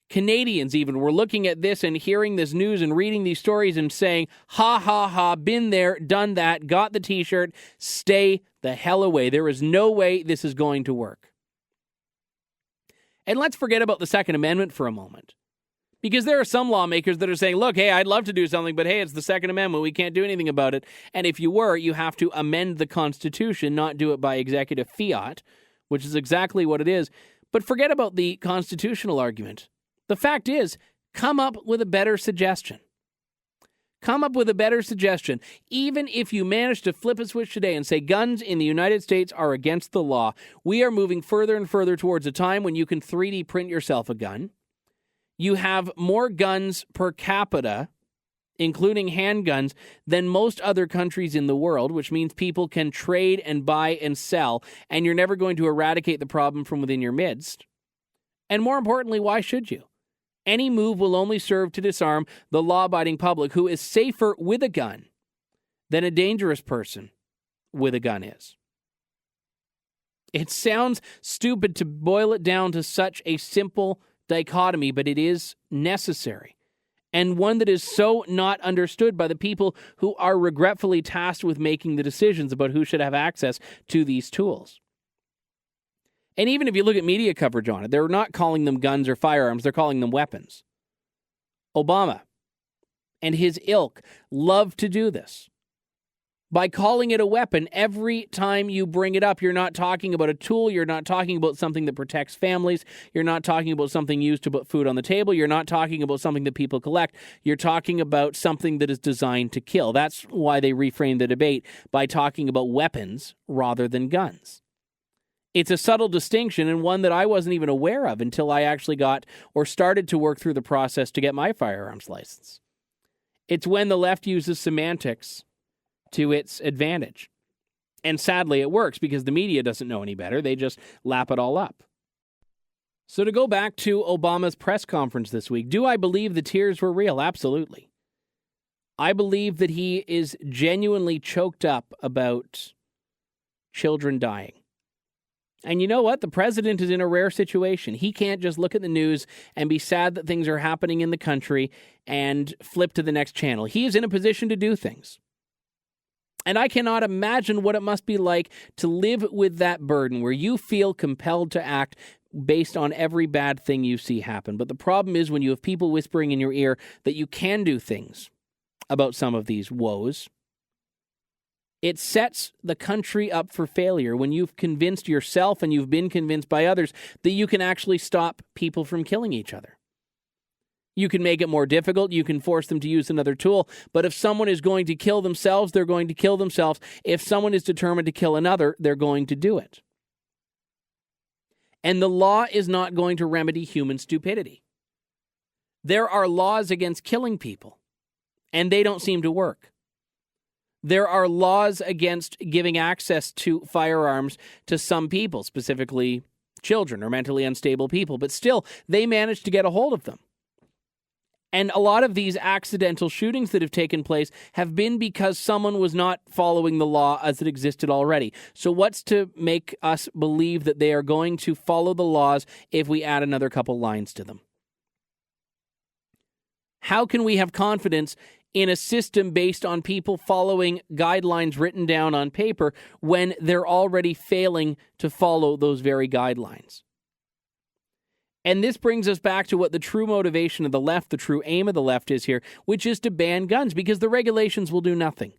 Canadians even were looking at this and hearing this news and reading these stories and saying, ha, ha, ha, been there, done that, got the t-shirt, stay the hell away. There is no way this is going to work. And let's forget about the Second Amendment for a moment. Because there are some lawmakers that are saying, look, hey, I'd love to do something, but hey, it's the Second Amendment. We can't do anything about it. And if you were, you have to amend the Constitution, not do it by executive fiat, which is exactly what it is. But forget about the constitutional argument. The fact is, come up with a better suggestion. Come up with a better suggestion. Even if you manage to flip a switch today and say guns in the United States are against the law, we are moving further and further towards a time when you can 3D print yourself a gun. You have more guns per capita, including handguns, than most other countries in the world, which means people can trade and buy and sell, and you're never going to eradicate the problem from within your midst. And more importantly, why should you? Any move will only serve to disarm the law-abiding public, who is safer with a gun than a dangerous person with a gun is. It sounds stupid to boil it down to such a simple dichotomy, but it is necessary, and one that is so not understood by the people who are regretfully tasked with making the decisions about who should have access to these tools. And even if you look at media coverage on it, they're not calling them guns or firearms, they're calling them weapons. Obama and his ilk love to do this. By calling it a weapon, every time you bring it up, you're not talking about a tool, you're not talking about something that protects families, you're not talking about something used to put food on the table, you're not talking about something that people collect, you're talking about something that is designed to kill. That's why they reframe the debate by talking about weapons rather than guns. It's a subtle distinction, and one that I wasn't even aware of until I actually got or started to work through the process to get my firearms license. It's when the left uses semantics to its advantage. And sadly, it works because the media doesn't know any better. They just lap it all up. So to go back to Obama's press conference this week, do I believe the tears were real? Absolutely. I believe that he is genuinely choked up about children dying. And you know what? The president is in a rare situation. He can't just look at the news and be sad that things are happening in the country and flip to the next channel. He is in a position to do things. And I cannot imagine what it must be like to live with that burden where you feel compelled to act based on every bad thing you see happen. But the problem is when you have people whispering in your ear that you can do things about some of these woes, it sets the country up for failure when you've convinced yourself and you've been convinced by others that you can actually stop people from killing each other. You can make it more difficult. You can force them to use another tool. But if someone is going to kill themselves, they're going to kill themselves. If someone is determined to kill another, they're going to do it. And the law is not going to remedy human stupidity. There are laws against killing people, and they don't seem to work. There are laws against giving access to firearms to some people, specifically children or mentally unstable people, but still, they manage to get a hold of them. And a lot of these accidental shootings that have taken place have been because someone was not following the law as it existed already. So what's to make us believe that they are going to follow the laws if we add another couple lines to them? How can we have confidence in a system based on people following guidelines written down on paper when they're already failing to follow those very guidelines? And this brings us back to what the true motivation of the left, the true aim of the left is here, which is to ban guns, because the regulations will do nothing.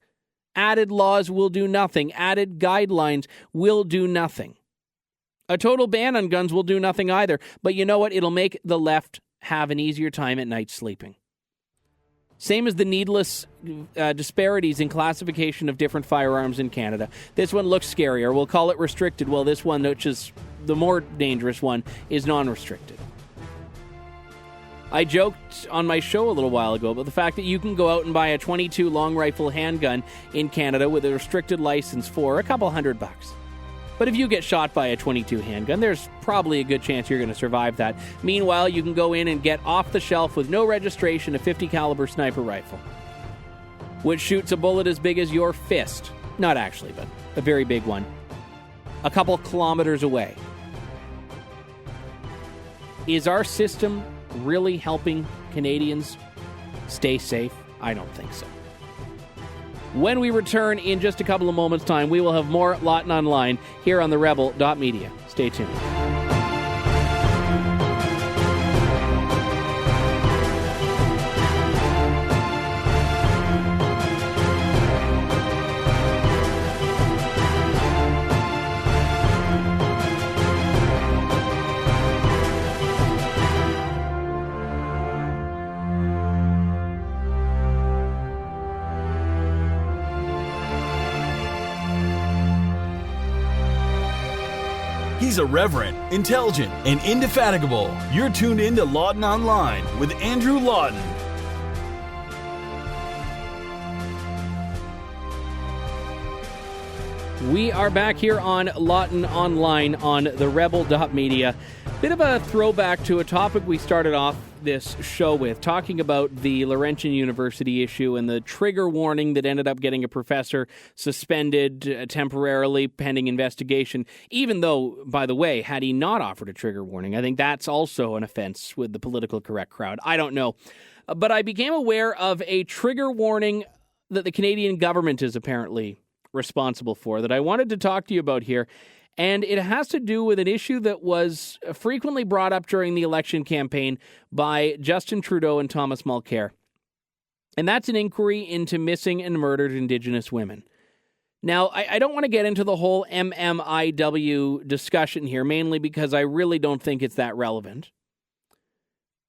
Added laws will do nothing. Added guidelines will do nothing. A total ban on guns will do nothing either. But you know what? It'll make the left have an easier time at night sleeping. Same as the needless disparities in classification of different firearms in Canada. This one looks scarier. We'll call it restricted. Well, this one, which is the more dangerous one, is non-restricted. I joked on my show a little while ago about the fact that you can go out and buy a .22 long rifle handgun in Canada with a restricted license for a couple $100. But if you get shot by a .22 handgun, there's probably a good chance you're going to survive that. Meanwhile, you can go in and get off the shelf with no registration a .50 caliber sniper rifle, which shoots a bullet as big as your fist. Not actually, but a very big one. A couple kilometers away. Is our system really helping Canadians stay safe? I don't think so. When we return in just a couple of moments' time, we will have more Lawton Online here on TheRebel.Media. Stay tuned. He's irreverent, intelligent, and indefatigable. You're tuned in to Lawton Online with Andrew Lawton. We are back here on Lawton Online on TheRebel.Media. Bit of a throwback to a topic we started off this show with, talking about the Laurentian University issue and the trigger warning that ended up getting a professor suspended temporarily pending investigation, even though, by the way, had he not offered a trigger warning, I think that's also an offense with the political correct crowd. I don't know. But I became aware of a trigger warning that the Canadian government is apparently responsible for that I wanted to talk to you about here. And it has to do with an issue that was frequently brought up during the election campaign by Justin Trudeau and Thomas Mulcair. And that's an inquiry into missing and murdered Indigenous women. Now, I don't want to get into the whole MMIW discussion here, mainly because I really don't think it's that relevant.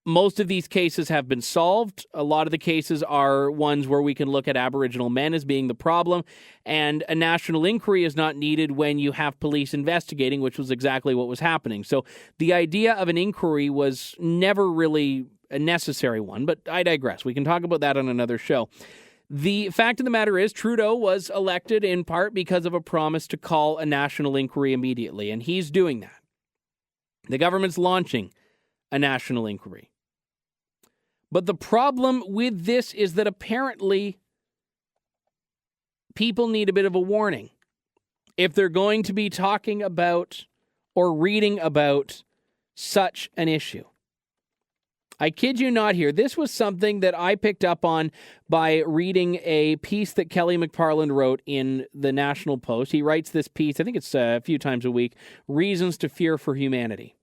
Most of these cases have been solved. A lot of the cases are ones where we can look at Aboriginal men as being the problem, and a national inquiry is not needed when you have police investigating, which was exactly what was happening. So the idea of an inquiry was never really a necessary one, but I digress. We can talk about that on another show. The fact of the matter is Trudeau was elected in part because of a promise to call a national inquiry immediately, and he's doing that. The government's launching a national inquiry. But the problem with this is that apparently people need a bit of a warning if they're going to be talking about or reading about such an issue. I kid you not here. This was something that I picked up on by reading a piece that Kelly McParland wrote in the National Post. He writes this piece, I think it's a few times a week, Reasons to Fear for Humanity.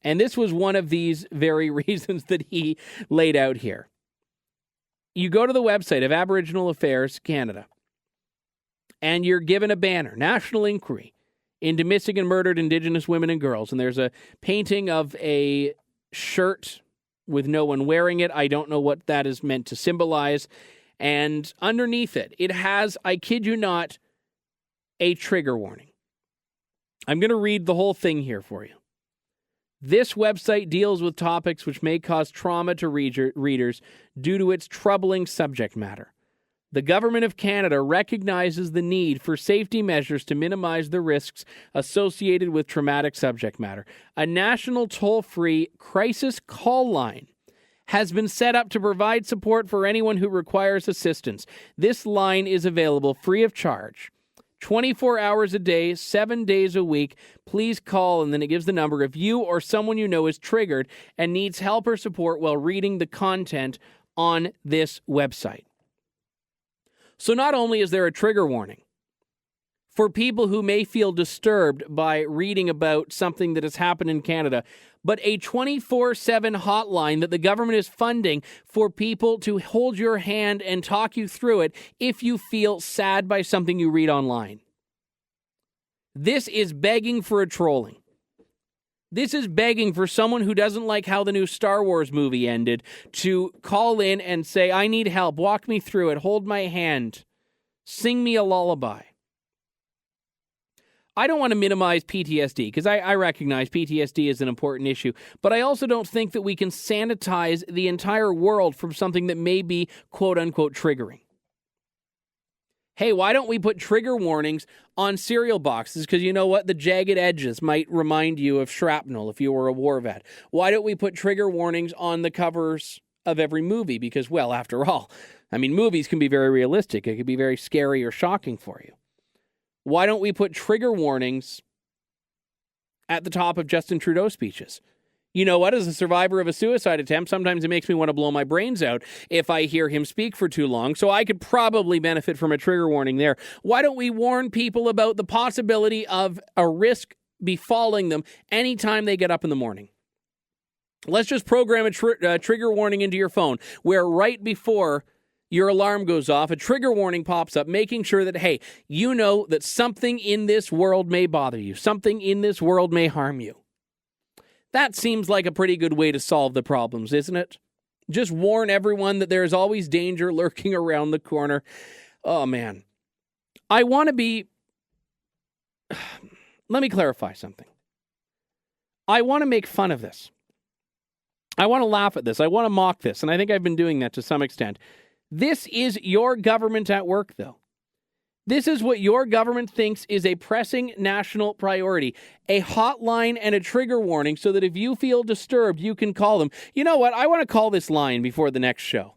And this was one of these very reasons that he laid out here. You go to the website of Aboriginal Affairs Canada, and you're given a banner, National Inquiry into Missing and Murdered Indigenous Women and Girls. And there's a painting of a shirt with no one wearing it. I don't know what that is meant to symbolize. And underneath it, it has, I kid you not, a trigger warning. I'm going to read the whole thing here for you. This website deals with topics which may cause trauma to readers due to its troubling subject matter. The Government of Canada recognizes the need for safety measures to minimize the risks associated with traumatic subject matter. A national toll-free crisis call line has been set up to provide support for anyone who requires assistance. This line is available free of charge. 24 hours a day, 7 days a week. Please call, and then it gives the number if you or someone you know is triggered and needs help or support while reading the content on this website. So not only is there a trigger warning for people who may feel disturbed by reading about something that has happened in Canada, but a 24/7 hotline that the government is funding for people to hold your hand and talk you through it if you feel sad by something you read online. This is begging for a trolling. This is begging for someone who doesn't like how the new Star Wars movie ended to call in and say, I need help, walk me through it, hold my hand, sing me a lullaby. I don't want to minimize PTSD because I recognize PTSD is an important issue, but I also don't think that we can sanitize the entire world from something that may be quote-unquote triggering. Hey, why don't we put trigger warnings on cereal boxes? Because you know what? The jagged edges might remind you of shrapnel if you were a war vet. Why don't we put trigger warnings on the covers of every movie? Because, well, after all, I mean, movies can be very realistic. It can be very scary or shocking for you. Why don't we put trigger warnings at the top of Justin Trudeau speeches? You know what? As a survivor of a suicide attempt, sometimes it makes me want to blow my brains out if I hear him speak for too long, so I could probably benefit from a trigger warning there. Why don't we warn people about the possibility of a risk befalling them anytime they get up in the morning? Let's just program a trigger warning into your phone where right before your alarm goes off, a trigger warning pops up, making sure that, hey, you know that something in this world may bother you. Something in this world may harm you. That seems like a pretty good way to solve the problems, isn't it? Just warn everyone that there is always danger lurking around the corner. Oh, man. I want to be... Let me clarify something. I want to make fun of this. I want to laugh at this. I want to mock this. And I think I've been doing that to some extent. This is your government at work, though. This is what your government thinks is a pressing national priority. A hotline and a trigger warning so that if you feel disturbed, you can call them. You know what? I want to call this line before the next show.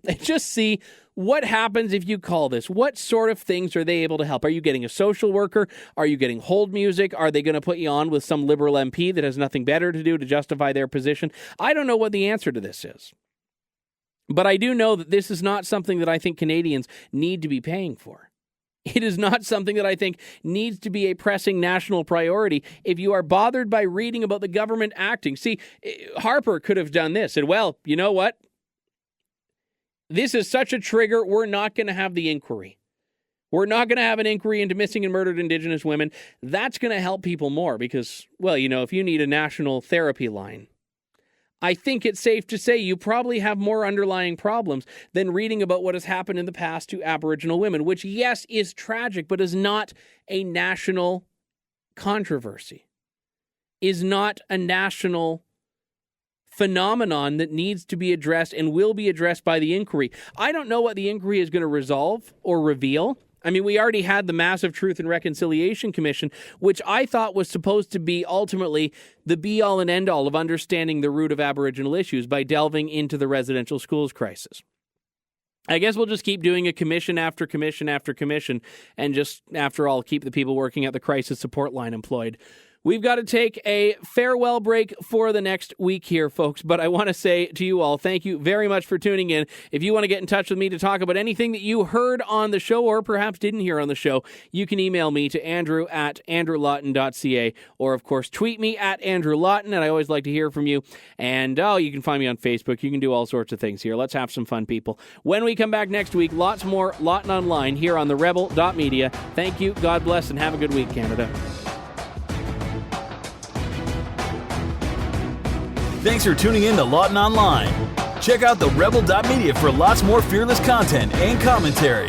And just see what happens if you call this. What sort of things are they able to help? Are you getting a social worker? Are you getting hold music? Are they going to put you on with some Liberal MP that has nothing better to do to justify their position? I don't know what the answer to this is. But I do know that this is not something that I think Canadians need to be paying for. It is not something that I think needs to be a pressing national priority if you are bothered by reading about the government acting. See, Harper could have done this. Said, well, you know what? This is such a trigger, we're not going to have the inquiry. We're not going to have an inquiry into missing and murdered Indigenous women. That's going to help people more because, well, you know, if you need a national therapy line, I think it's safe to say you probably have more underlying problems than reading about what has happened in the past to Aboriginal women, which, yes, is tragic, but is not a national controversy, is not a national phenomenon that needs to be addressed and will be addressed by the inquiry. I don't know what the inquiry is going to resolve or reveal. I mean, we already had the massive Truth and Reconciliation Commission, which I thought was supposed to be ultimately the be-all and end-all of understanding the root of Aboriginal issues by delving into the residential schools crisis. I guess we'll just keep doing a commission after commission after commission and just, after all, keep the people working at the crisis support line employed. We've got to take a farewell break for the next week here, folks. But I want to say to you all, thank you very much for tuning in. If you want to get in touch with me to talk about anything that you heard on the show or perhaps didn't hear on the show, you can email me to andrew@andrewlawton.ca or, of course, tweet me at Andrew Lawton, and I always like to hear from you. And, you can find me on Facebook. You can do all sorts of things here. Let's have some fun, people. When we come back next week, lots more Lawton Online here on TheRebel.Media. Thank you, God bless, and have a good week, Canada. Thanks for tuning in to Lawton Online. Check out the Rebel.Media for lots more fearless content and commentary.